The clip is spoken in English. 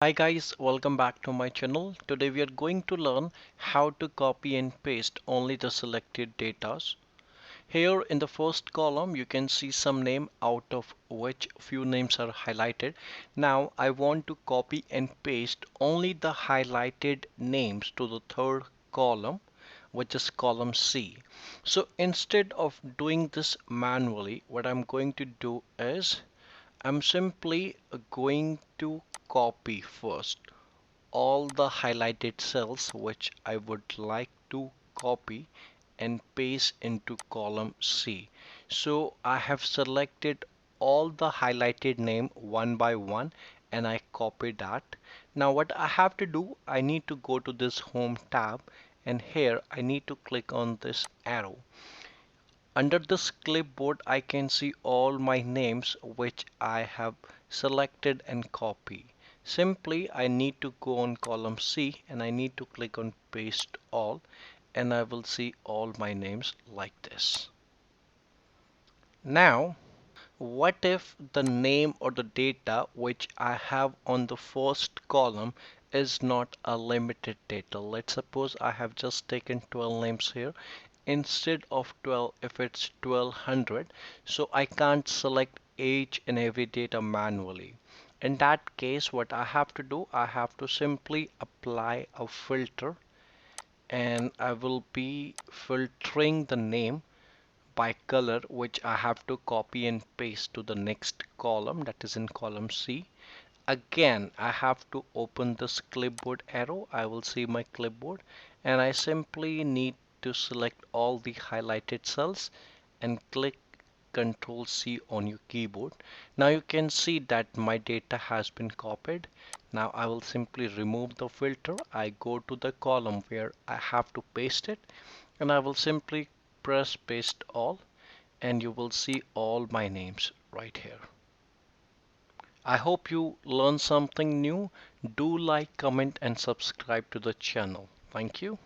Hi guys, welcome back to my channel. Today we are going to learn how to copy and paste only the selected data. Here in the first column you can see some name out of which few names are highlighted. Now I want to copy and paste only the highlighted names to the third column, which is column C. So instead of doing this manually, what I'm going to do is I'm simply going to copy first all the highlighted cells which I would like to copy and paste into column C. So I have selected all the highlighted name one by one and I copy that. Now what I have to do, I need to go to this home tab and here I need to click on this arrow. Under this clipboard, I can see all my names which I have selected and copied. Simply, I need to go on column C and I need to click on paste all and I will see all my names like this. Now, what if the name or the data which I have on the first column is not a limited data? Let's suppose I have just taken 12 names here. Instead of 12, if it's 1200, so I can't select each and every data manually. In that case, what I have to do, I have to simply apply a filter and I will be filtering the name by color, which I have to copy and paste to the next column, that is in column C. Again, I have to open this clipboard arrow. I will see my clipboard and I simply need to select all the highlighted cells and click Control C on your keyboard. Now you can see that my data has been copied. Now I will simply remove the filter. I go to the column where I have to paste it and I will simply press paste all and you will see all my names right here. I hope you learned something new. Do like, comment and subscribe to the channel. Thank you.